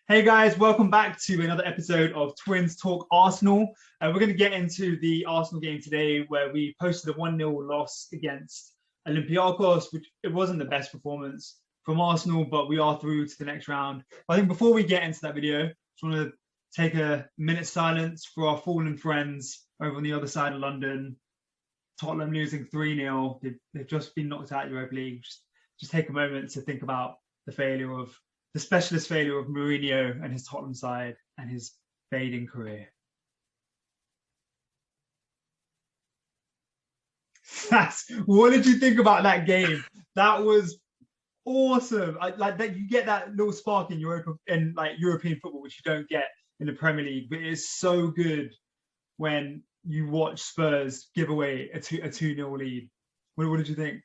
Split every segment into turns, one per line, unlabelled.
Hey guys, welcome back to another episode of Twins Talk Arsenal. We're going to get into the Arsenal game today where we posted a 1-0 loss against Olympiacos, which it wasn't the best performance from Arsenal, but we are through to the next round. But I think before we get into that video, I just want to take a minute's silence for our fallen friends over on the other side of London. Tottenham losing 3-0. They've just been knocked out of Europa League. Just take a moment to think about the specialist failure of Mourinho and his Tottenham side and his fading career. What did you think about that game? That was awesome. Like that, you get that little spark in European football, which you don't get in the Premier League. But it's so good when you watch Spurs give away a 2-0 lead. What did you think?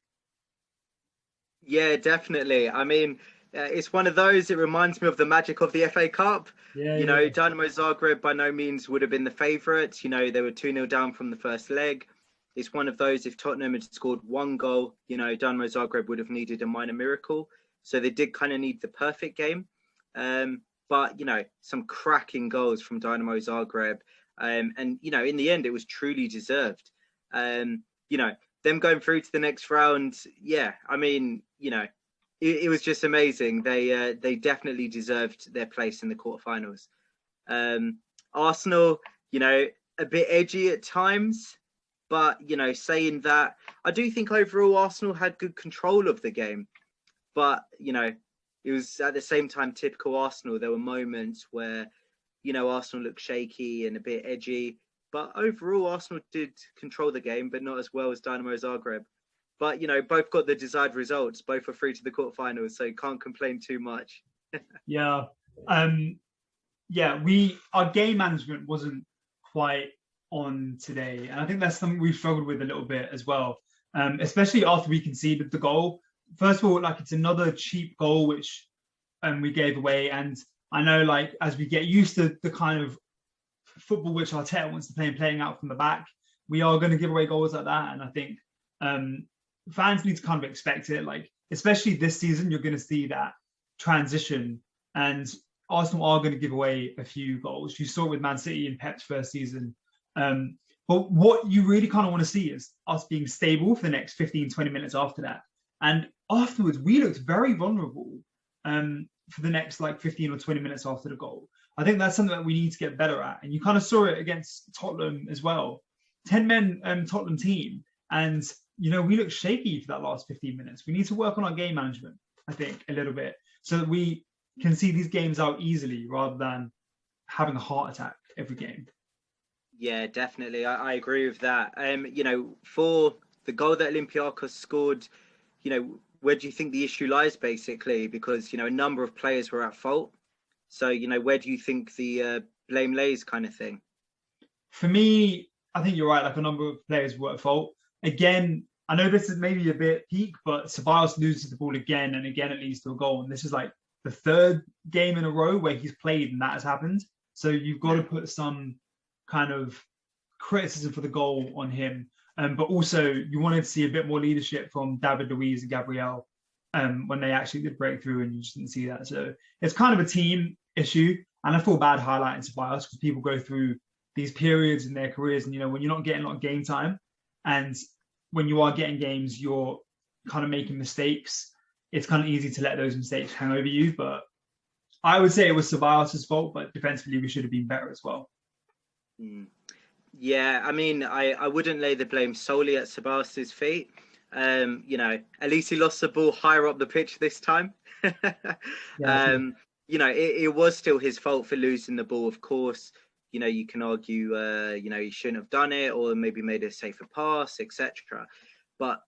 Yeah, definitely. I mean, it's one of those, it reminds me of the magic of the FA Cup. Dynamo Zagreb by no means would have been the favourites. They were 2-0 down from the first leg. It's one of those, if Tottenham had scored one goal, Dynamo Zagreb would have needed a minor miracle. So they did kind of need the perfect game. But some cracking goals from Dynamo Zagreb. And in the end, it was truly deserved. Them going through to the next round, yeah, I mean, it was just amazing. They definitely deserved their place in the quarterfinals. Arsenal, a bit edgy at times, but saying that, I do think overall Arsenal had good control of the game. But it was at the same time typical Arsenal. There were moments where Arsenal looked shaky and a bit edgy. But overall, Arsenal did control the game, but not as well as Dynamo Zagreb. But, both got the desired results. Both are through to the quarterfinals, so you can't complain too much.
Yeah. Our game management wasn't quite on today. And I think that's something we struggled with a little bit as well, especially after we conceded the goal. First of all, it's another cheap goal, which we gave away. And I know, as we get used to the kind of football which Arteta wants to play and playing out from the back, we are going to give away goals like that. And I think fans need to kind of expect it. Especially this season, you're going to see that transition, and Arsenal are going to give away a few goals. You saw it with Man City in Pep's first season. But what you really kind of want to see is us being stable for the next 15, 20 minutes after that. And afterwards, we looked very vulnerable for the next 15 or 20 minutes after the goal. I think that's something that we need to get better at. And you kind of saw it against Tottenham as well. 10-man Tottenham team. And, we looked shaky for that last 15 minutes. We need to work on our game management, I think, a little bit, so that we can see these games out easily rather than having a heart attack every game.
Yeah, definitely. I agree with that. For the goal that Olympiacos scored, where do you think the issue lies, basically? Because, a number of players were at fault. So, where do you think the blame lays, kind of thing?
For me, I think you're right. A number of players were at fault. Again, I know this is maybe a bit peak, but Ceballos loses the ball again, and again it leads to a goal. And this is the third game in a row where he's played and that has happened. So you've got to put some kind of criticism for the goal on him. But also, you wanted to see a bit more leadership from David Luiz and Gabriel when they actually did break through, and you just didn't see that. So it's kind of a team issue. And I feel bad highlighting Ceballos because people go through these periods in their careers, and when you're not getting a lot of game time, and when you are getting games, you're kind of making mistakes. It's kind of easy to let those mistakes hang over you. But I would say it was Ceballos' fault, but defensively we should have been better as well.
Yeah, I mean, I wouldn't lay the blame solely at Ceballos' feet. At least he lost the ball higher up the pitch this time. It was still his fault for losing the ball, of course. You can argue, he shouldn't have done it, or maybe made a safer pass, etc. But,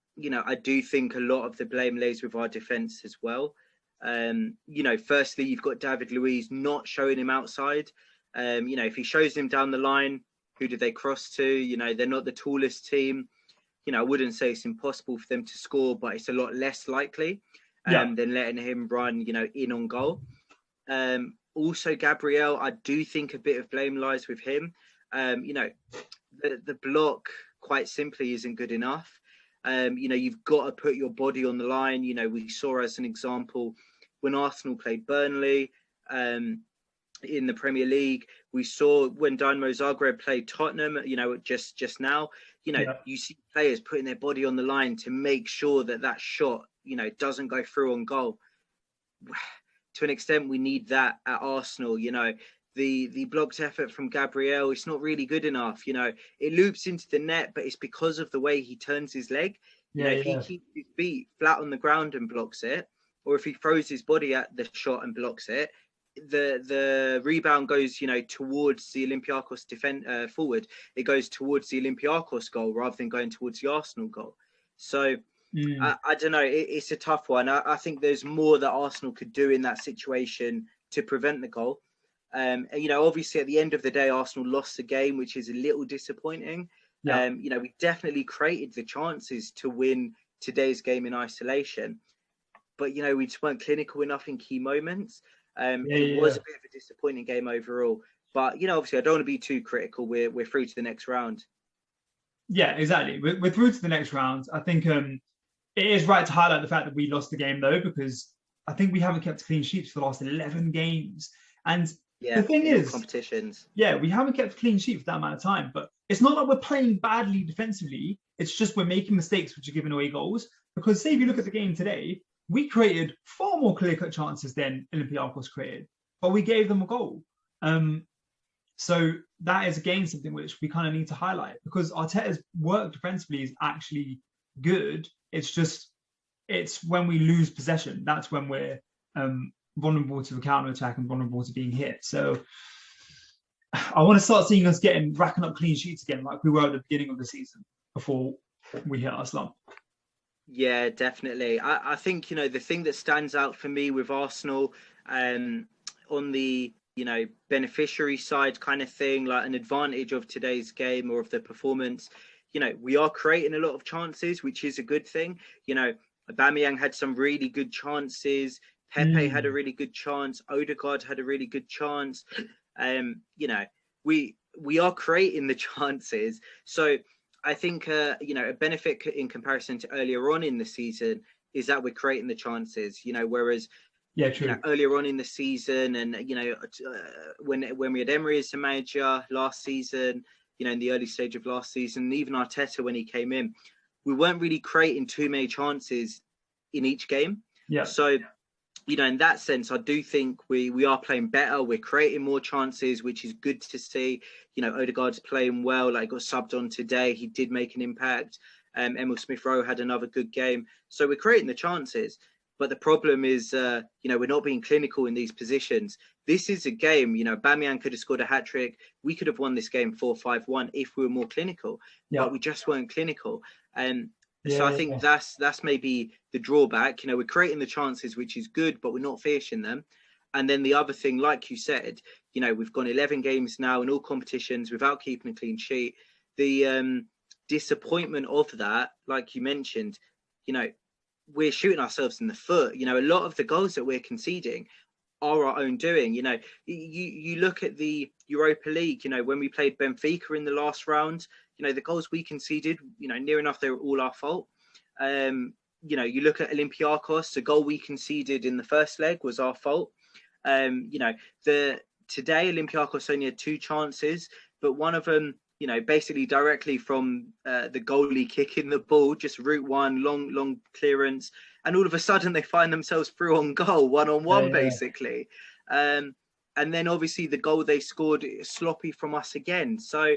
I do think a lot of the blame lays with our defence as well. Firstly, you've got David Luiz not showing him outside. If he shows him down the line, who do they cross to? They're not the tallest team. I wouldn't say it's impossible for them to score, but it's a lot less likely than letting him run, in on goal. Also, Gabriel, I do think a bit of blame lies with him. The block, quite simply, isn't good enough. You've got to put your body on the line. We saw as an example when Arsenal played Burnley, in the Premier League. We saw when Dynamo Zagreb played Tottenham, just now,
Yeah.
you see players putting their body on the line to make sure that shot, doesn't go through on goal. To an extent, we need that at Arsenal. The blocked effort from Gabriel, it's not really good enough. It loops into the net, but it's because of the way he turns his leg. If he keeps his feet flat on the ground and blocks it, or if he throws his body at the shot and blocks it, the rebound goes, towards the Olympiacos forward. It goes towards the Olympiacos goal rather than going towards the Arsenal goal. So I don't know. It's a tough one. I think there's more that Arsenal could do in that situation to prevent the goal. Obviously at the end of the day, Arsenal lost the game, which is a little disappointing.
Yeah.
We definitely created the chances to win today's game in isolation, but we just weren't clinical enough in key moments. It was a bit of a disappointing game overall, but obviously I don't want to be too critical. We're through to the next round.
Yeah, exactly. We're through to the next round. I think it is right to highlight the fact that we lost the game though, because I think we haven't kept clean sheets for the last 11 games. And the thing is,
competitions.
Yeah, we haven't kept clean sheet for that amount of time, but it's not like we're playing badly defensively. It's just we're making mistakes which are giving away goals. Because say if you look at the game today, we created far more clear-cut chances than Olympiacos created, but we gave them a goal. So that is again something which we kind of need to highlight, because Arteta's work defensively is actually good. It's when we lose possession, that's when we're vulnerable to the counter-attack and vulnerable to being hit. So I want to start seeing us racking up clean sheets again, like we were at the beginning of the season before we hit our slump.
Yeah, definitely. I think, the thing that stands out for me with Arsenal on the, beneficiary side kind of thing, like an advantage of today's game or of the performance, we are creating a lot of chances, which is a good thing. Aubameyang had some really good chances. Pepe had a really good chance. Odegaard had a really good chance. We are creating the chances. So I think, a benefit in comparison to earlier on in the season is that we're creating the chances, whereas earlier on in the season and, when we had Emery as the manager last season, in the early stage of last season, even Arteta when he came in, we weren't really creating too many chances in each game.
Yeah.
So, in that sense, I do think we are playing better. We're creating more chances, which is good to see. Odegaard's playing well. Like, got subbed on today. He did make an impact. Emil Smith-Rowe had another good game. So we're creating the chances. But the problem is, we're not being clinical in these positions. This is a game, Aubameyang could have scored a hat-trick. We could have won this game 4-5-1 if we were more clinical.
Yeah.
But we just weren't clinical. So I think that's maybe the drawback. We're creating the chances, which is good, but we're not finishing them. And then the other thing, like you said, we've gone 11 games now in all competitions without keeping a clean sheet. The disappointment of that, like you mentioned, we're shooting ourselves in the foot. A lot of the goals that we're conceding are our own doing. You look at the Europa League, when we played Benfica in the last round, the goals we conceded, near enough, they were all our fault. You look at Olympiacos, the goal we conceded in the first leg was our fault. Today Olympiacos only had 2 chances, but one of them, basically directly from the goalie kicking the ball, just route one, long clearance, and all of a sudden they find themselves through on goal, one-on-one, basically. And then obviously the goal they scored sloppy from us again. So,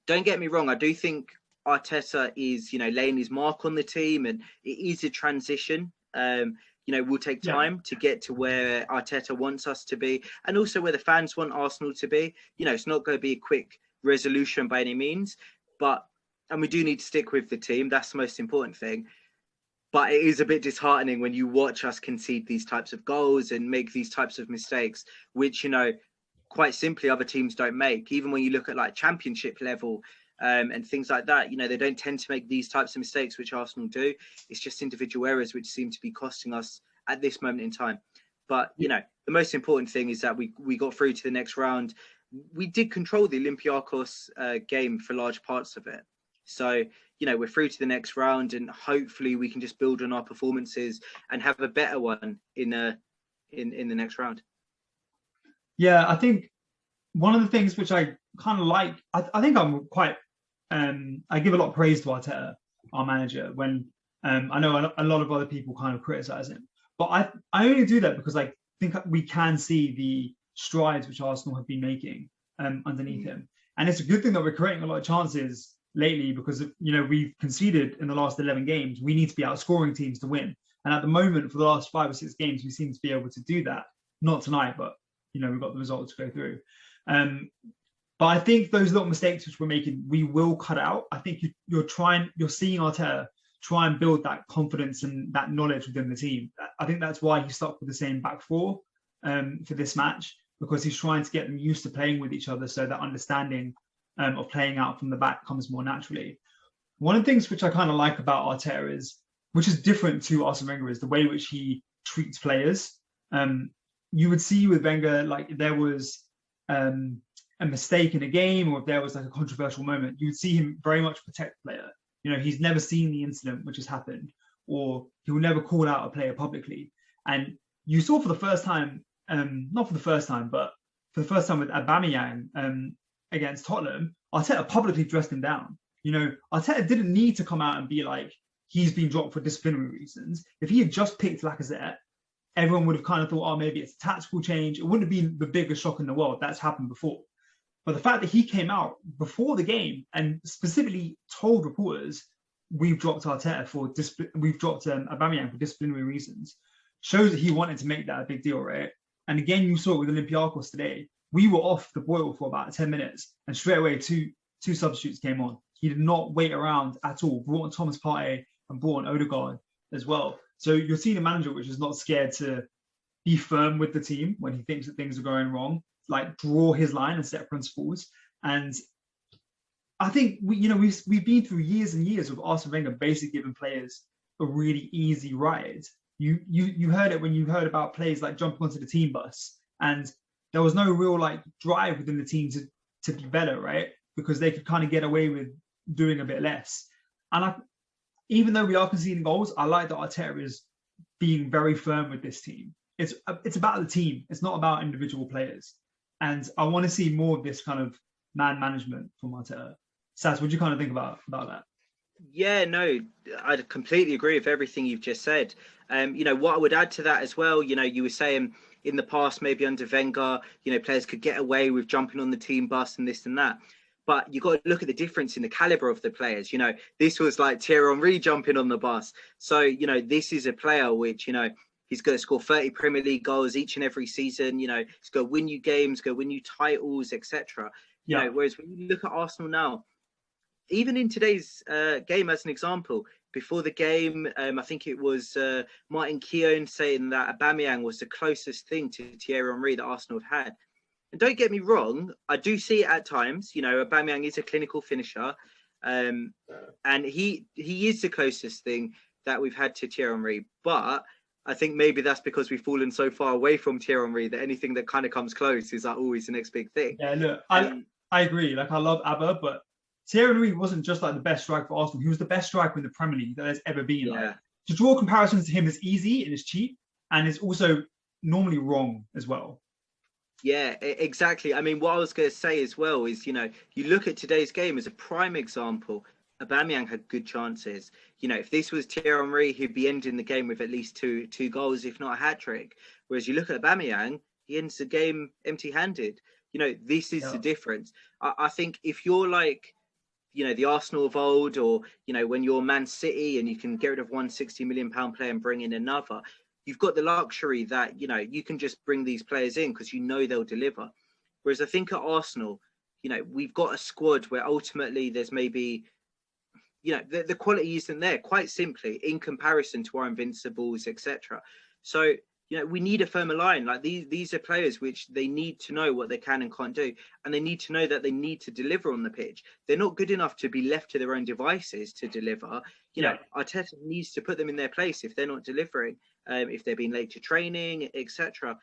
don't get me wrong, I do think Arteta is, laying his mark on the team, and it is a transition. We'll take time to get to where Arteta wants us to be, and also where the fans want Arsenal to be. It's not going to be a quick resolution by any means, and we do need to stick with the team. That's the most important thing. But it is a bit disheartening when you watch us concede these types of goals and make these types of mistakes, which, quite simply other teams don't make. Even when you look at like championship level and things like that, they don't tend to make these types of mistakes, which Arsenal do. It's just individual errors which seem to be costing us at this moment in time. But, the most important thing is that we got through to the next round. We did control the Olympiacos game for large parts of it. So, we're through to the next round, and hopefully we can just build on our performances and have a better one in the next round.
Yeah, I think one of the things which I kind of like, I think I'm quite, I give a lot of praise to Arteta, our manager, when I know a lot of other people kind of criticize him. But I only do that because I think we can see the strides which Arsenal have been making underneath
Mm.
him. And it's a good thing that we're creating a lot of chances lately because, we've conceded in the last 11 games. We need to be outscoring teams to win. And at the moment, for the last 5 or 6 games, we seem to be able to do that. Not tonight, but, we've got the results to go through. Um, but I think those little mistakes which we're making, we will cut out. I think you're seeing Arteta try and build that confidence and that knowledge within the team. I think that's why he stuck with the same back four for this match, because he's trying to get them used to playing with each other, so that understanding of playing out from the back comes more naturally. One of the things which I kind of like about Arteta is, which is different to Arsene Wenger, is the way which he treats players. You would see with Wenger, like if there was a mistake in a game, or if there was like a controversial moment, you would see him very much protect the player. He's never seen the incident which has happened, or he will never call out a player publicly. And you saw for the first time, not for the first time, but for the first time with Aubameyang against Tottenham, Arteta publicly dressed him down. Arteta didn't need to come out and be like, he's been dropped for disciplinary reasons. If he had just picked Lacazette, everyone would have kind of thought, oh, maybe it's a tactical change. It wouldn't have been the biggest shock in the world. That's happened before. But the fact that he came out before the game and specifically told reporters, we've dropped Arteta we've dropped Aubameyang for disciplinary reasons, shows that he wanted to make that a big deal, right? And again, you saw it with Olympiacos today. We were off the boil for about 10 minutes, and straight away two substitutes came on. He did not wait around at all. Brought on Thomas Partey and brought on Odegaard as well. So you're seeing a manager which is not scared to be firm with the team when he thinks that things are going wrong, like draw his line and set principles. And I think we've been through years and years of Arsene Wenger basically giving players a really easy ride. You heard it when you heard about players like jumping onto the team bus, and there was no real like drive within the team to be better, right? Because they could kind of get away with doing a bit less. And even though we are conceding goals, I like that Arteta is being very firm with this team. It's about the team. It's not about individual players. And I want to see more of this kind of man management from Arteta. Saz, what do you kind of think about that?
Yeah, no, I completely agree with everything you've just said. What I would add to that as well, you were saying in the past, maybe under Wenger, players could get away with jumping on the team bus and this and that. But you got to look at the difference in the caliber of the players. This was like Thierry Henry jumping on the bus. So, this is a player which, he's going to score 30 Premier League goals each and every season. He's going to win you games, go win you titles, etc. Whereas when you look at Arsenal now, even in today's game, as an example, before the game, I think it was Martin Keown saying that Aubameyang was the closest thing to Thierry Henry that Arsenal have had. And don't get me wrong, I do see it at times. Aubameyang is a clinical finisher, and he is the closest thing that we've had to Thierry Henry. But I think maybe that's because we've fallen so far away from Thierry Henry that anything that kind of comes close is like always the next big thing.
Yeah, look, I agree. Like, I love Abba, but Thierry Henry wasn't just like the best striker for Arsenal. He was the best striker in the Premier League that there's ever been.
Yeah.
Like, to draw comparisons to him is easy and is cheap, and is also normally wrong as well.
Yeah, exactly. I mean, what I was going to say as well is, you look at today's game as a prime example. Aubameyang had good chances. If this was Thierry Henry, he'd be ending the game with at least two goals, if not a hat-trick. Whereas you look at Aubameyang, he ends the game empty-handed. This is the difference. I think if you're like, the Arsenal of old, or, when you're Man City and you can get rid of one £60 million player and bring in another, you've got the luxury that, you can just bring these players in because they'll deliver. Whereas I think at Arsenal, we've got a squad where ultimately there's maybe, the quality isn't there, quite simply, in comparison to our Invincibles, etc. So, we need a firmer line. Like these are players which they need to know what they can and can't do. And they need to know that they need to deliver on the pitch. They're not good enough to be left to their own devices to deliver. Arteta needs to put them in their place if they're not delivering, if they're being late to training, etc.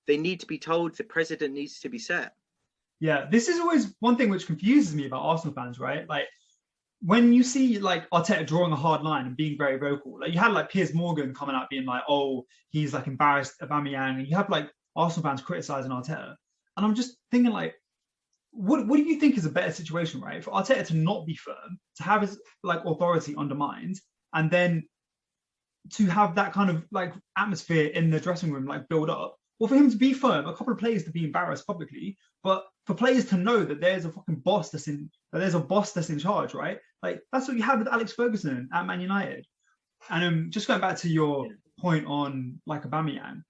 They need to be told, the president needs to be set.
Yeah, this is always one thing which confuses me about Arsenal fans, right? Like, when you see like Arteta drawing a hard line and being very vocal, like you had like Piers Morgan coming out being like, oh, he's like embarrassed Aubameyang, and you have like Arsenal fans criticizing Arteta, and I'm just thinking like, what do you think is a better situation, right? For Arteta to not be firm, to have his like authority undermined, and then to have that kind of like atmosphere in the dressing room like build up, or for him to be firm, a couple of players to be embarrassed publicly, but for players to know that there's a fucking boss there's a boss that's in charge, right? Like that's what you had with Alex Ferguson at Man United. And just going back to your point on like Aubameyang,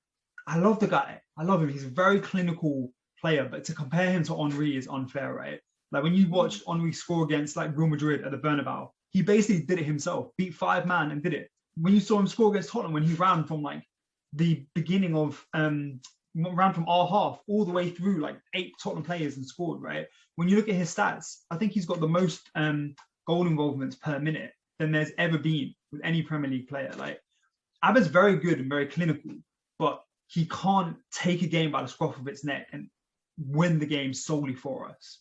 I love the guy. I love him. He's a very clinical player, but to compare him to Henry is unfair, right? Like when you watch Henry score against like Real Madrid at the Bernabeu, he basically did it himself, beat 5 man and did it. When you saw him score against Tottenham, when he ran from like the beginning of ran from our half all the way through like 8 Tottenham players and scored, right? When you look at his stats, I think he's got the most goal involvements per minute than there's ever been with any Premier League player. Like Abba's very good and very clinical, but he can't take a game by the scruff of its neck and win the game solely for us.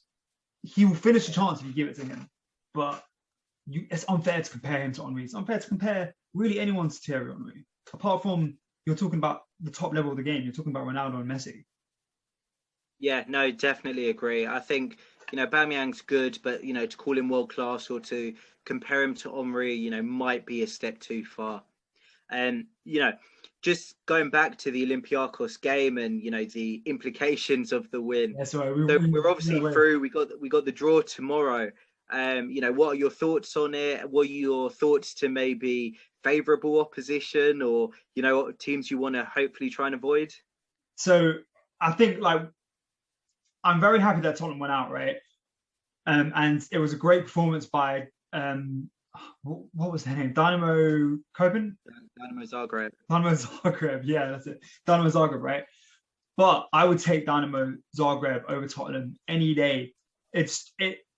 He will finish a chance if you give it to him, but it's unfair to compare him to Henry. It's unfair to compare really anyone to Thierry Henry, apart from you're talking about the top level of the game. You're talking about Ronaldo and Messi.
Yeah, no, definitely agree. I think, Aubameyang's good, but, to call him world class or to compare him to Henry, might be a step too far. And, just going back to the Olympiacos game and, the implications of the win.
Yeah, so
we're obviously through. We got the draw tomorrow. What are your thoughts on it? What are your thoughts to maybe favourable opposition or, what teams you want to hopefully try and avoid?
So I think I'm very happy that Tottenham went out, right? And it was a great performance by what was their name? Dynamo Copenhagen?
Dynamo Zagreb.
Dynamo Zagreb, yeah, that's it. Dynamo Zagreb, right? But I would take Dynamo Zagreb over Tottenham any day. It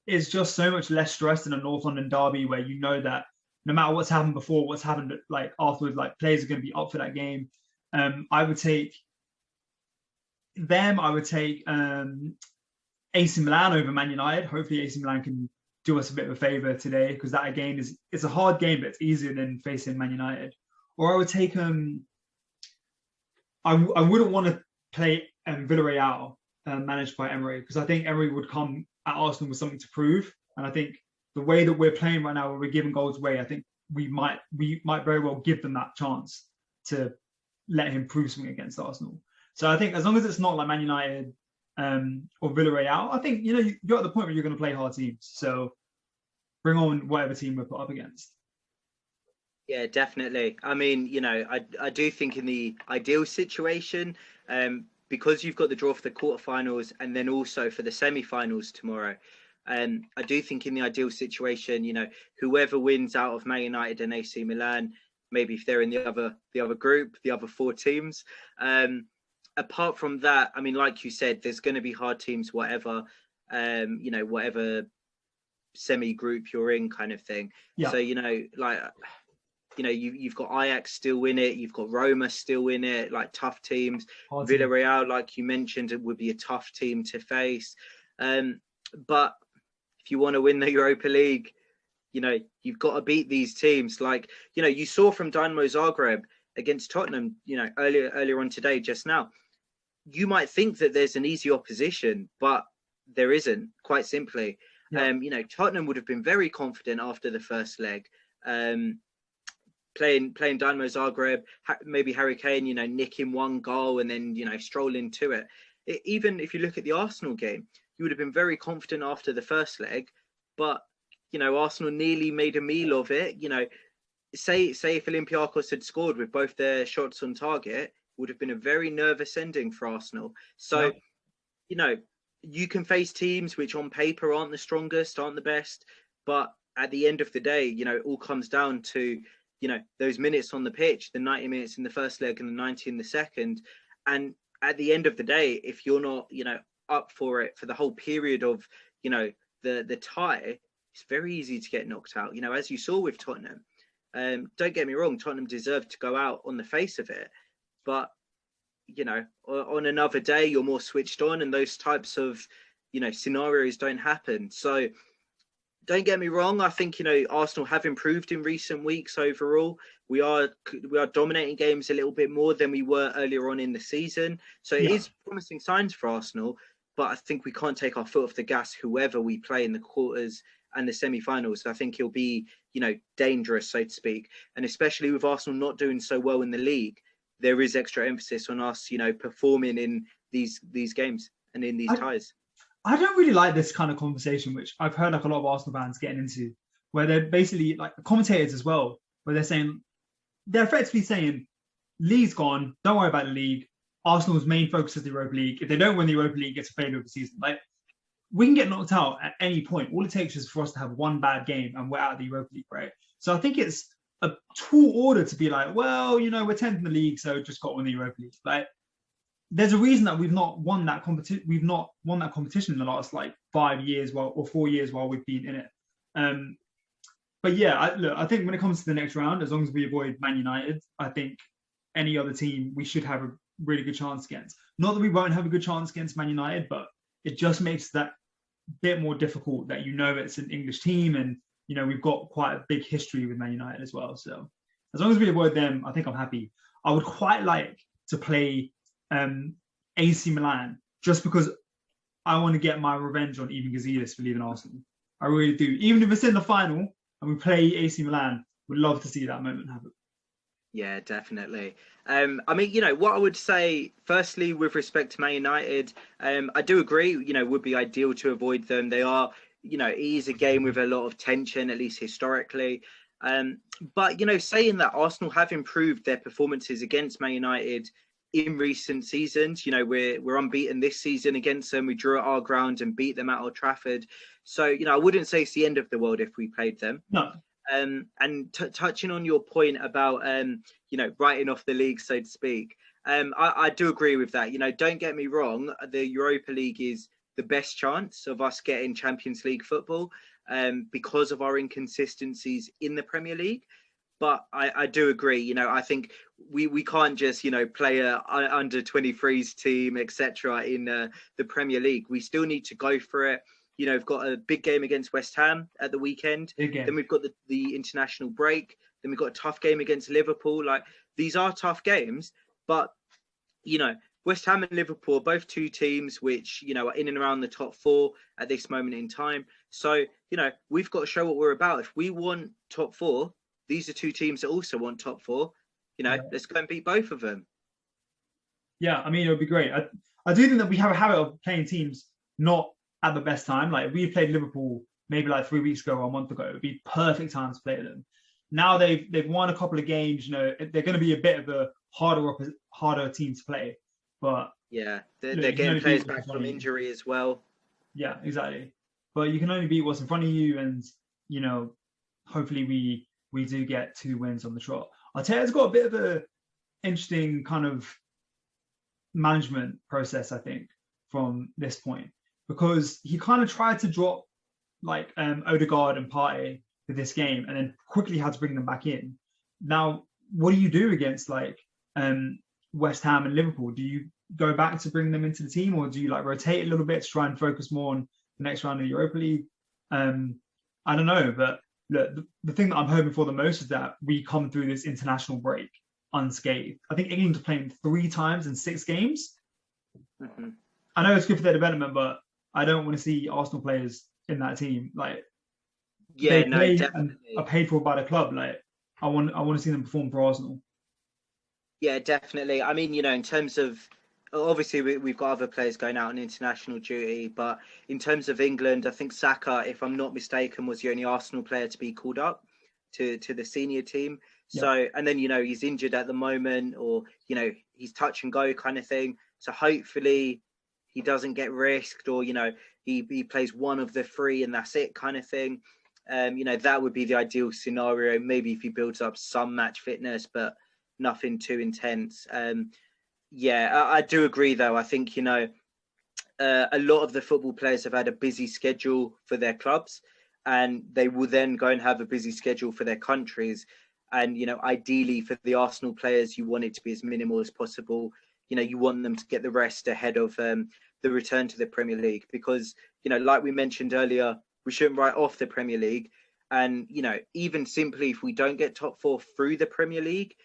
is just so much less stress than a North London derby where you know that no matter what's happened before, what's happened like afterwards, like players are going to be up for that game. I would take them. I would take AC Milan over Man United. Hopefully AC Milan can do us a bit of a favour today, because that again it's a hard game, but it's easier than facing Man United. Or I would take I wouldn't want to play Villarreal managed by Emery, because I think Emery would come at Arsenal with something to prove. And I think the way that we're playing right now, where we're giving goals away, I think we might very well give them that chance to let him prove something against Arsenal. So I think as long as it's not like Man United or Villarreal, I think you're at the point where you're going to play hard teams. So bring on whatever team we're put up against.
Yeah, definitely. I mean, I do think in the ideal situation, because you've got the draw for the quarterfinals and then also for the semi-finals tomorrow, I do think in the ideal situation, whoever wins out of Man United and AC Milan, maybe if they're in the other group, the other 4 teams. Apart from that, I mean, like you said, there's going to be hard teams, whatever, whatever semi-group you're in, kind of thing. Yeah. So, you've got Ajax still in it, you've got Roma still in it, like tough teams. Villarreal, like you mentioned, it would be a tough team to face. But if you want to win the Europa League, you've got to beat these teams. Like, you saw from Dynamo Zagreb against Tottenham, earlier on today, just now. You might think that there's an easy opposition, but there isn't, quite simply. Yeah. Tottenham would have been very confident after the first leg. Playing Dynamo Zagreb, maybe Harry Kane, nicking 1 goal and then, strolling to it. Even if you look at the Arsenal game, you would have been very confident after the first leg, but, Arsenal nearly made a meal of it. Say if Olympiacos had scored with both their shots on target, would have been a very nervous ending for Arsenal. So, you can face teams which on paper aren't the strongest, aren't the best, but at the end of the day, it all comes down to, those minutes on the pitch, the 90 minutes in the first leg and the 90 in the second. And at the end of the day, if you're not, up for it for the whole period of, the tie, it's very easy to get knocked out. As you saw with Tottenham. Don't get me wrong, Tottenham deserved to go out on the face of it. But, on another day, you're more switched on and those types of, scenarios don't happen. So don't get me wrong. I think, Arsenal have improved in recent weeks overall. We are dominating games a little bit more than we were earlier on in the season. So it
Yeah.
is promising signs for Arsenal. But I think we can't take our foot off the gas, whoever we play in the quarters and the semi-finals. I think he'll be, dangerous, so to speak. And especially with Arsenal not doing so well in the league, there is extra emphasis on us, performing in these games and in these ties.
I don't really like this kind of conversation, which I've heard like a lot of Arsenal fans getting into, where they're basically like commentators as well, where they're effectively saying, league's gone, don't worry about the league. Arsenal's main focus is the Europa League. If they don't win the Europa League, it's a failure of the season. Like, we can get knocked out at any point. All it takes is for us to have one bad game and we're out of the Europa League, right? So I think it's a tall order to be like, well, we're 10th in the league, so just got to win the Europa League. Like, there's a reason that we've not won that competition. We've not won that competition in the last like 5 years, or 4 years while we've been in it. But yeah, I think when it comes to the next round, as long as we avoid Man United, I think any other team we should have a really good chance against. Not that we won't have a good chance against Man United, but it just makes that bit more difficult that it's an English team, and we've got quite a big history with Man United as well. So as long as we avoid them, I think I'm happy. I would quite like to play AC Milan, just because I want to get my revenge on Ivan Gazidis for leaving Arsenal. I really do. Even if it's in the final and we play AC Milan, we'd love to see that moment happen.
Yeah, definitely. What I would say, firstly, with respect to Man United, I do agree, would be ideal to avoid them. They are, it is a game with a lot of tension, at least historically. But, saying that, Arsenal have improved their performances against Man United in recent seasons. We're unbeaten this season against them. We drew at our ground and beat them at Old Trafford. So, I wouldn't say it's the end of the world if we played them.
No.
And touching on your point about, writing off the league, so to speak, I do agree with that. Don't get me wrong, the Europa League is the best chance of us getting Champions League football because of our inconsistencies in the Premier League. But I do agree, I think we can't just, play a under 23s team, etc. in the Premier League. We still need to go for it. We've got a big game against West Ham at the weekend. Then we've got the international break. Then we've got a tough game against Liverpool. Like, these are tough games, but, West Ham and Liverpool are both two teams which, are in and around the top 4 at this moment in time. So, we've got to show what we're about. If we want top 4, these are two teams that also want top 4. Let's go and beat both of them.
Yeah, I mean, it would be great. I do think that we have a habit of playing teams not at the best time. Like, if we played Liverpool maybe like 3 weeks ago or a month ago, it would be perfect time to play them. Now they've won a couple of games. They're going to be a bit of a harder team to play. But
yeah, they're getting players back from injury as well.
Yeah, exactly. But you can only beat what's in front of you, and hopefully we do get 2 wins on the trot. Arteta's got a bit of a interesting kind of management process, I think, from this point, because he kind of tried to drop like Odegaard and Partey for this game, and then quickly had to bring them back in. Now, what do you do against like West Ham and Liverpool? Do you go back to bring them into the team, or do you like rotate a little bit to try and focus more on the next round of the Europa League? I don't know, but look, the thing that I'm hoping for the most is that we come through this international break unscathed. I think England are playing 3 times in 6 games. Mm-hmm. I know it's good for their development, but I don't want to see Arsenal players in that team. Like,
yeah, no, definitely.
And are paid for by the club. Like, I want to see them perform for Arsenal.
Yeah, definitely. I mean, in terms of, obviously we've got other players going out on international duty, but in terms of England, I think Saka, if I'm not mistaken, was the only Arsenal player to be called up to the senior team. Yeah. So, and then, he's injured at the moment, or, he's touch and go kind of thing. So hopefully he doesn't get risked, or, he plays one of the 3 and that's it kind of thing. That would be the ideal scenario. Maybe if he builds up some match fitness, but nothing too intense. Yeah, I do agree, though. I think, a lot of the football players have had a busy schedule for their clubs, and they will then go and have a busy schedule for their countries. And, ideally for the Arsenal players, you want it to be as minimal as possible. You want them to get the rest ahead of the return to the Premier League, because, like we mentioned earlier, We shouldn't write off the Premier League. And, you know, even simply if we don't get top four through the Premier League,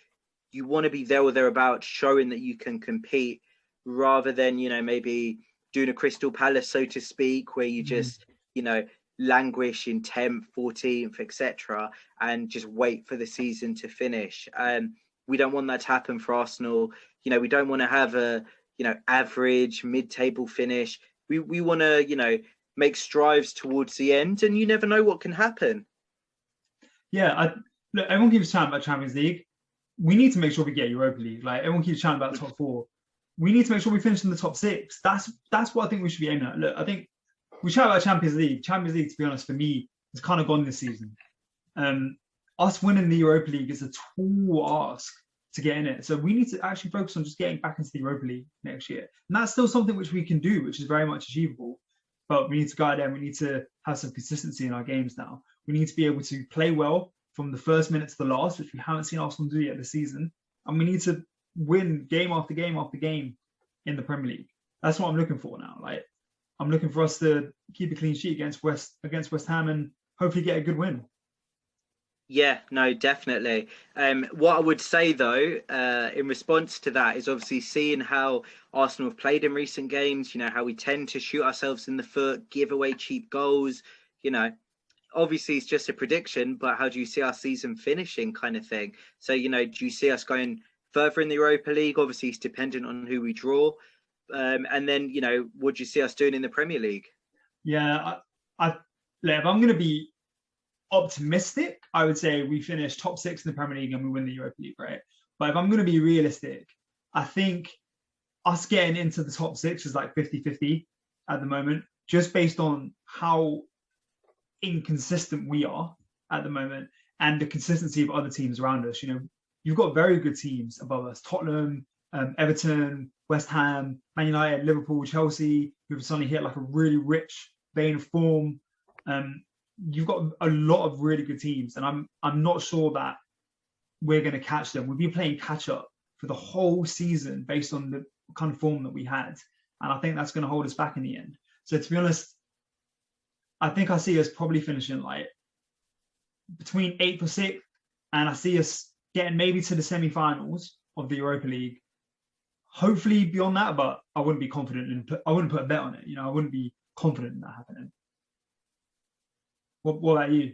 you want to be there or thereabouts, showing that you can compete, rather than, you know, maybe doing a Crystal Palace, so to speak, where you just, you know, languish in 10th, 14th, etc., and just wait for the season to finish. We don't want that to happen for Arsenal. You know, we don't want to have a, you know, average mid-table finish. We want to, you know, make strides towards the end, and you never know what can happen.
Yeah, look, everyone keeps chatting about Champions League. We need to make sure we get Europa League. Like, everyone keeps chatting about top four. We need to make sure we finish in the top six. That's what I think we should be aiming at. Look, I think we chat about Champions League. Champions League, to be honest, for me, has kind of gone this season. Us winning the Europa League is a tall ask to get in it. So we need to actually focus on just getting back into the Europa League next year. And that's still something which we can do, which is very much achievable. But we need to go there and we need to have some consistency in our games now. We need to be able to play well from the first minute to the last, which we haven't seen Arsenal do yet this season. And we need to win game after game after game in the Premier League. That's what I'm looking for now. Like, I'm looking for us to keep a clean sheet against West Ham and hopefully get a good win.
Yeah, no, definitely. What I would say, though, in response to that, is obviously seeing how Arsenal have played in recent games, you know, how we tend to shoot ourselves in the foot, give away cheap goals. You know, obviously it's just a prediction, but how do you see our season finishing, kind of thing? So, you know, do you see us going further in the Europa League? Obviously, it's dependent on who we draw. And then, you know, what do you see us doing in the Premier League?
Yeah, if I'm going to be optimistic, I would say we finish top six in the Premier League and we win the Europa League, right? But if I'm going to be realistic, I think us getting into the top six is like 50-50 at the moment, just based on how inconsistent we are at the moment and the consistency of other teams around us. You know, you've got very good teams above us: Tottenham, Everton, West Ham, Man United, Liverpool, Chelsea, who've suddenly hit like a really rich vein of form. You've got a lot of really good teams, and I'm not sure that we're going to catch them. We've been playing catch up for the whole season based on the kind of form that we had, and I think that's going to hold us back in the end. So to be honest, I think I see us probably finishing like between 8th or 6th, and I see us getting maybe to the semi-finals of the Europa League. Hopefully beyond that, but I wouldn't be confident I wouldn't put a bet on it. You know, I wouldn't be confident in that happening. What about you?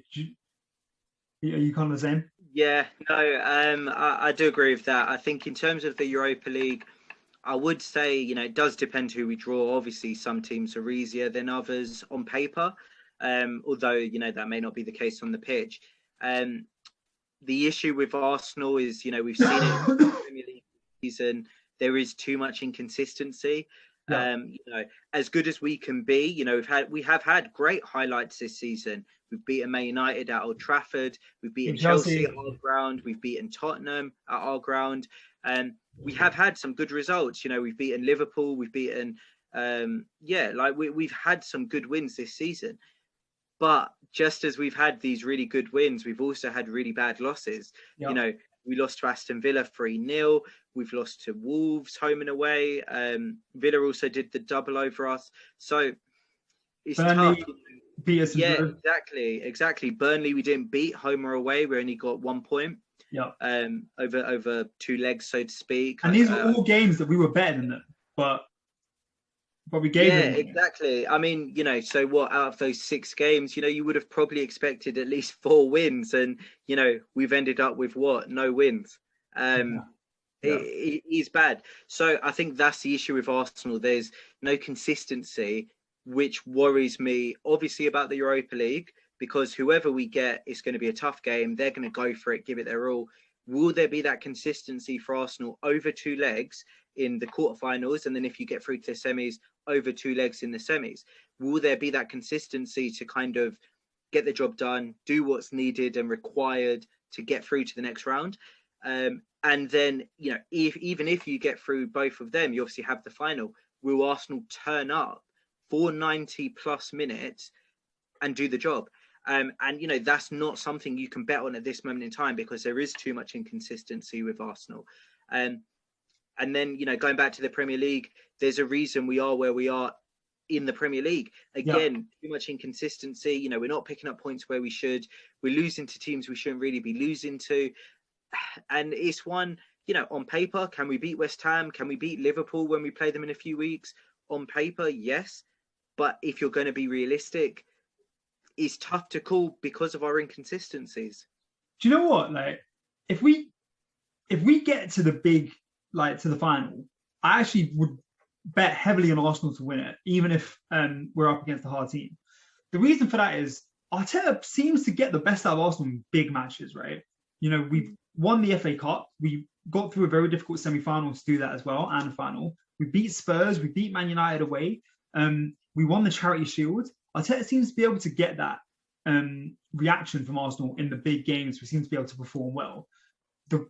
Are you kind of the same?
Yeah, no, I do agree with that. I think in terms of the Europa League, I would say, you know, it does depend who we draw. Obviously, some teams are easier than others on paper, although, you know, that may not be the case on the pitch. The issue with Arsenal is, you know, we've seen it in the Premier League season. There is too much inconsistency.
Yeah.
You know, as good as we can be, you know, we have had great highlights this season. We've beaten Man United at Old Trafford. We've beaten Chelsea at our ground. We've beaten Tottenham at our ground. And we have had some good results. You know, we've beaten Liverpool. We've beaten, we've had some good wins this season. But just as we've had these really good wins, we've also had really bad losses. Yep. You know, we lost to Aston Villa 3-0. We've lost to Wolves home and away. Villa also did the double over us. So it's Burnley tough.
Beat us.
Yeah, exactly. Burnley we didn't beat home or away. We only got 1 point.
Yeah.
Over 2 legs, so to speak.
And these were all games that we were better than them, but we gave them.
Yeah, exactly. I mean, you know, so what, out of those 6 games, you know, you would have probably expected at least 4 wins, and you know, we've ended up with what? No wins. It is bad. So I think that's the issue with Arsenal. There's no consistency, which worries me, obviously, about the Europa League, because whoever we get is going to be a tough game. They're going to go for it, give it their all. Will there be that consistency for Arsenal over 2 legs in the quarterfinals? And then if you get through to the semis, over 2 legs in the semis, will there be that consistency to kind of get the job done, do what's needed and required to get through to the next round? And then, you know, even if you get through both of them, you obviously have the final. Will Arsenal turn up for 90 plus minutes and do the job? And, you know, that's not something you can bet on at this moment in time, because there is too much inconsistency with Arsenal. And then, you know, going back to the Premier League, there's a reason we are where we are in the Premier League. Again, too much inconsistency. You know, we're not picking up points where we should. We're losing to teams we shouldn't really be losing to. And it's one, you know, on paper, can we beat West Ham? Can we beat Liverpool when we play them in a few weeks? On paper, yes. But if you're going to be realistic, it's tough to call because of our inconsistencies.
Do you know what? Like, if we get to the big, like to the final, I actually would bet heavily on Arsenal to win it, even if we're up against a hard team. The reason for that is Arteta seems to get the best out of Arsenal in big matches, right? You know, we've won the FA Cup. We got through a very difficult semi-final to do that as well, and a final. We beat Spurs. We beat Man United away. We won the Charity Shield. Arteta seems to be able to get that reaction from Arsenal in the big games. We seem to be able to perform well. The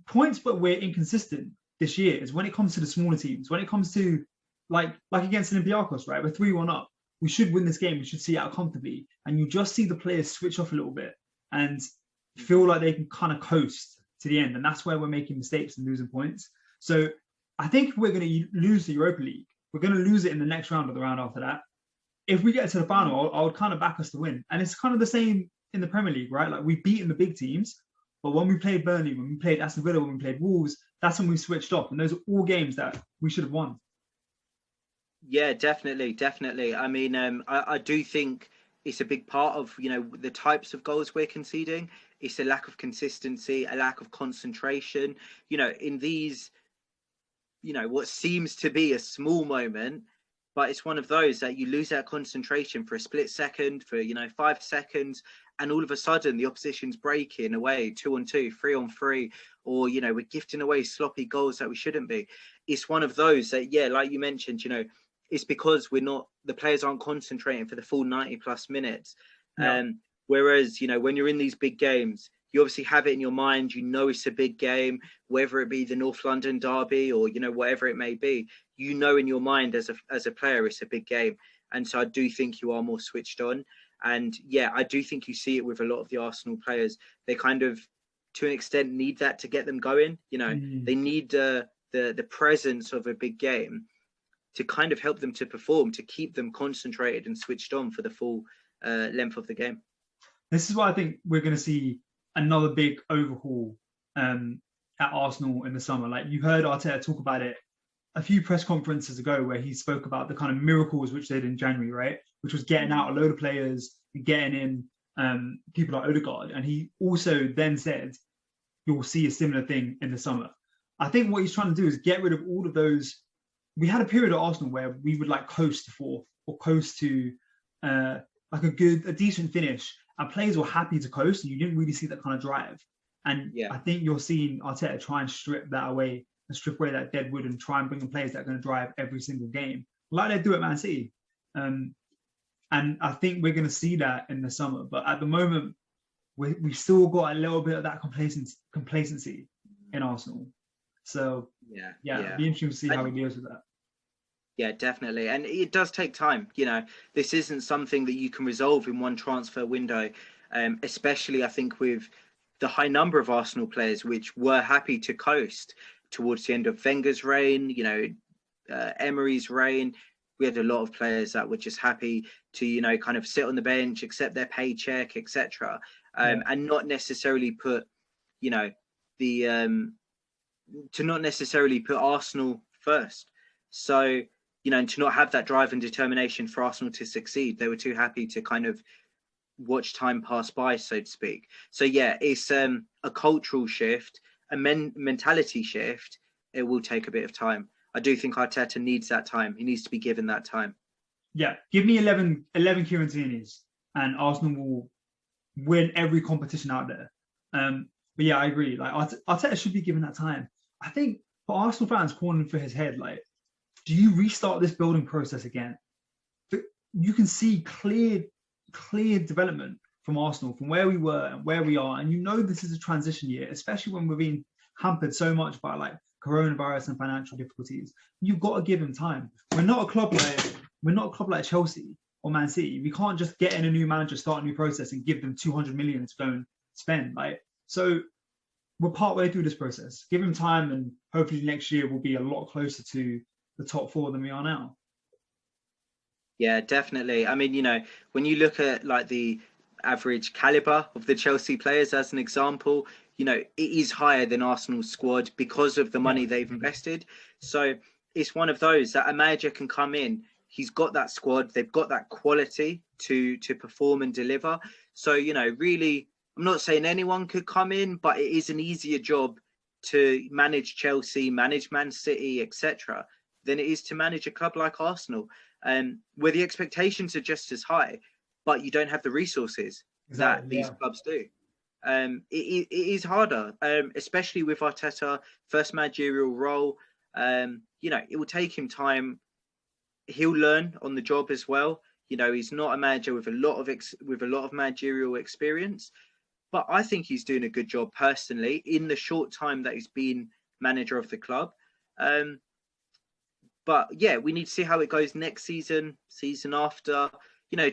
points, but we're inconsistent this year is when it comes to the smaller teams. When it comes to like against Olympiacos, right? We're 3-1 up. We should win this game. We should see it out comfortably. And you just see the players switch off a little bit and feel like they can kind of coast to the end. And that's where we're making mistakes and losing points. So I think if we're going to lose the Europa League, we're going to lose it in the next round or the round after that. If we get to the final, I would kind of back us to win. And it's kind of the same in the Premier League, right? Like we've beaten the big teams, but when we played Burnley, when we played Aston Villa, when we played Wolves, that's when we switched off. And those are all games that we should have won.
Yeah, definitely. I mean, I do think it's a big part of, you know, the types of goals we're conceding. It's a lack of consistency, a lack of concentration. You know, in these, you know, what seems to be a small moment, but it's one of those that you lose that concentration for a split second, for, you know, 5 seconds, and all of a sudden the opposition's breaking away 2-on-2, 3-on-3, or, you know, we're gifting away sloppy goals that we shouldn't be. It's one of those that, yeah, like you mentioned, you know, it's because the players aren't concentrating for the full 90 plus minutes.
Yeah.
Whereas, you know, when you're in these big games, you obviously have it in your mind, you know, it's a big game, whether it be the North London derby or, you know, whatever it may be, you know, in your mind as a player, it's a big game. And so I do think you are more switched on. And yeah, I do think you see it with a lot of the Arsenal players. They kind of, to an extent, need that to get them going. You know, they need the presence of a big game to kind of help them to perform, to keep them concentrated and switched on for the full length of the game.
This is why I think we're going to see another big overhaul at Arsenal in the summer. Like you heard Arteta talk about it a few press conferences ago where he spoke about the kind of miracles which they did in January, right? Which was getting out a load of players and getting in people like Odegaard. And he also then said, you'll see a similar thing in the summer. I think what he's trying to do is get rid of all of those. We had a period at Arsenal where we would like coast to fourth or coast to like a decent finish, and players were happy to coast, and you didn't really see that kind of drive. And I think you're seeing Arteta try and strip that away and strip away that dead wood and try and bring in players that are going to drive every single game, like they do at Man City. And I think we're going to see that in the summer. But at the moment, we still got a little bit of that complacency in Arsenal. So it'll be interesting to see how he deals with that.
Yeah, definitely. And it does take time. You know, this isn't something that you can resolve in one transfer window, especially I think with the high number of Arsenal players which were happy to coast towards the end of Wenger's reign, you know, Emery's reign. We had a lot of players that were just happy to, you know, kind of sit on the bench, accept their paycheck, etc., and not necessarily put, you know, to not necessarily put Arsenal first. So, you know, and to not have that drive and determination for Arsenal to succeed. They were too happy to kind of watch time pass by, so to speak. So, yeah, it's a cultural shift, a mentality shift. It will take a bit of time. I do think Arteta needs that time. He needs to be given that time.
Yeah, give me 11 Kieran Tierney's and Arsenal will win every competition out there. But yeah, I agree. Like Arteta should be given that time. I think for Arsenal fans calling for his head, like, do you restart this building process again? You can see clear development from Arsenal, from where we were and where we are. And you know this is a transition year, especially when we're being hampered so much by like coronavirus and financial difficulties. You've got to give him time. We're not a club like Chelsea or Man City. We can't just get in a new manager, start a new process, and give them 200 million to go and spend. Like, so we're partway through this process. Give him time, and hopefully next year we'll be a lot closer to the top four than we are now.
Yeah, definitely. I mean, when you look at like the average caliber of the Chelsea players as an example, it is higher than Arsenal's squad because of the
Yeah,
money they've invested. So it's one of those that a manager can come in. He's got that squad. They've got that quality to perform and deliver. So, really, I'm not saying anyone could come in, but it is an easier job to manage Chelsea, manage Man City, etc., than it is to manage a club like Arsenal, where the expectations are just as high, but you don't have the resources that
exactly.
these
Yeah,
clubs do. It is harder, especially with Arteta, first managerial role. It will take him time. He'll learn on the job as well. He's not a manager with a lot of managerial experience, but I think he's doing a good job personally in the short time that he's been manager of the club. Um, but yeah, we need to see how it goes next season, season after,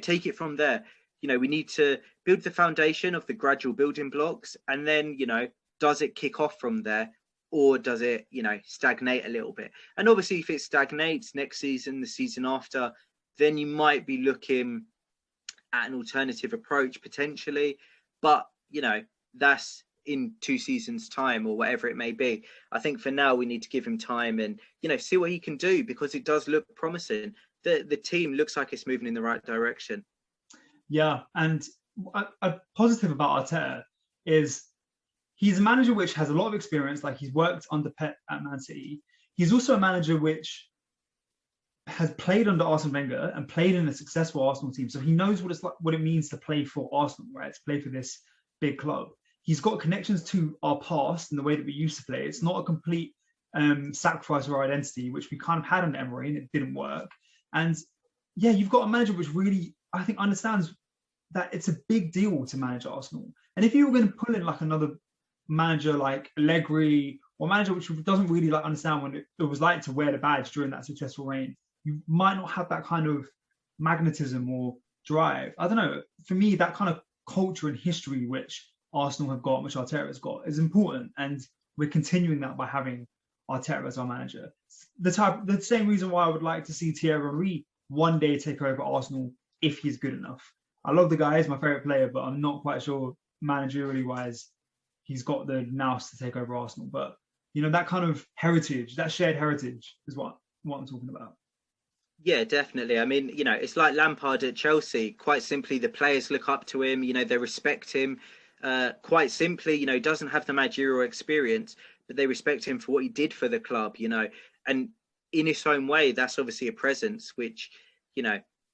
take it from there. We need to build the foundation of the gradual building blocks. And then, does it kick off from there, or does it, stagnate a little bit? And obviously, if it stagnates next season, the season after, then you might be looking at an alternative approach potentially. But, that's in 2 seasons' time or whatever it may be. I think for now we need to give him time and see what he can do, because it does look promising. The team looks like it's moving in the right direction.
yeah. And a positive about Arteta is he's a manager which has a lot of experience. Like he's worked under Pep at Man City. He's also a manager which has played under Arsene Wenger and played in a successful Arsenal team. So he knows what it's like, what it means to play for Arsenal, right? To play for this big club. He's got connections to our past and the way that we used to play. It's not a complete sacrifice of our identity, which we kind of had on Emery, and it didn't work. And yeah, you've got a manager which really, I think, understands that it's a big deal to manage Arsenal. And if you were going to pull in like another manager like Allegri, or manager which doesn't really like understand what it was like to wear the badge during that successful reign, you might not have that kind of magnetism or drive. I don't know. For me, that kind of culture and history which Arsenal have got, which Arteta has got, is important, and we're continuing that by having Arteta as our manager. The same reason why I would like to see Thierry Henry one day take over Arsenal if he's good enough. I love the guy; he's my favorite player, but I'm not quite sure managerially wise he's got the nous to take over Arsenal. But that kind of heritage, that shared heritage, is what I'm talking about.
Yeah, definitely. I mean, it's like Lampard at Chelsea. Quite simply, the players look up to him. They respect him. Quite simply, doesn't have the managerial experience, but they respect him for what he did for the club. And in his own way, that's obviously a presence which,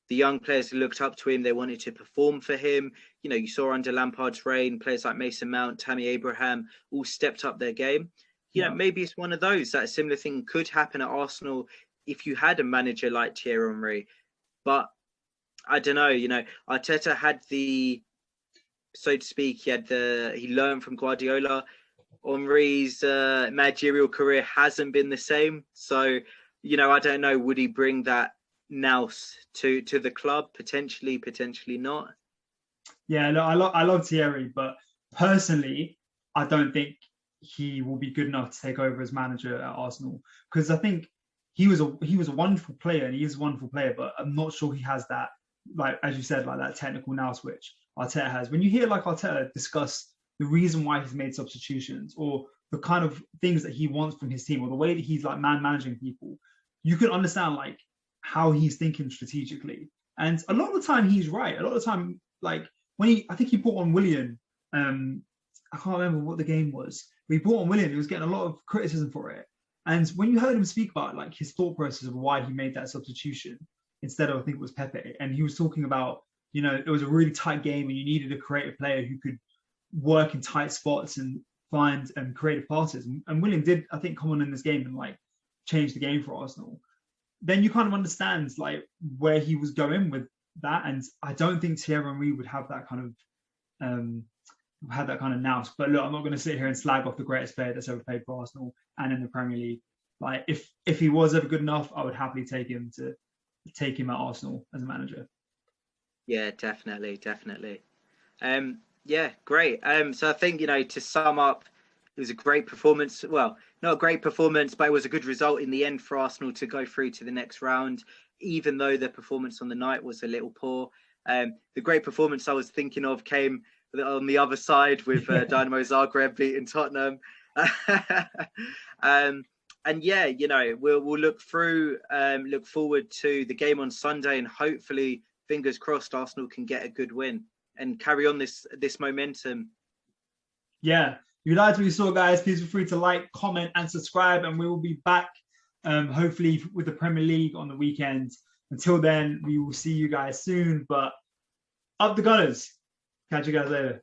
the young players looked up to him. They wanted to perform for him. You saw under Lampard's reign, players like Mason Mount, Tammy Abraham all stepped up their game.
Yeah.
Maybe it's one of those that a similar thing could happen at Arsenal if you had a manager like Thierry Henry. But I don't know, Arteta had so to speak, he learned from Guardiola. Henry's managerial career hasn't been the same. So, I don't know, would he bring that nous to the club? Potentially not.
Yeah, look, I love Thierry, but personally, I don't think he will be good enough to take over as manager at Arsenal, because I think he was a wonderful player, and he is a wonderful player, but I'm not sure he has that, like as you said, like that technical nous which Arteta has. When you hear like Arteta discuss the reason why he's made substitutions, or the kind of things that he wants from his team, or the way that he's like managing people, you can understand like how he's thinking strategically. And a lot of the time he's right. A lot of the time, like I think he brought on Willian. I can't remember what the game was, but he brought on Willian. He was getting a lot of criticism for it. And when you heard him speak about like his thought process of why he made that substitution instead of, I think it was Pepe, and he was talking about, it was a really tight game and you needed a creative player who could work in tight spots and find creative passes. And William did, I think, come on in this game and like change the game for Arsenal. Then you kind of understand like where he was going with that, and I don't think Thierry Henry would have that kind of nous. But look, I'm not going to sit here and slag off the greatest player that's ever played for Arsenal and in the Premier League. Like if he was ever good enough, I would happily take him at Arsenal as a manager.
Yeah, definitely. Yeah, great. So I think, to sum up It was a great performance. Well, not a great performance, but it was a good result in the end for Arsenal to go through to the next round, even though their performance on the night was a little poor. The great performance I was thinking of came on the other side with Dynamo Zagreb beating Tottenham. And yeah, you know, we'll look forward to the game on Sunday, and hopefully, fingers crossed, Arsenal can get a good win and carry on this momentum.
Yeah. If you liked what you saw, guys, please feel free to like, comment, and subscribe. And we will be back, hopefully, with the Premier League on the weekend. Until then, we will see you guys soon. But up the Gunners. Catch you guys later.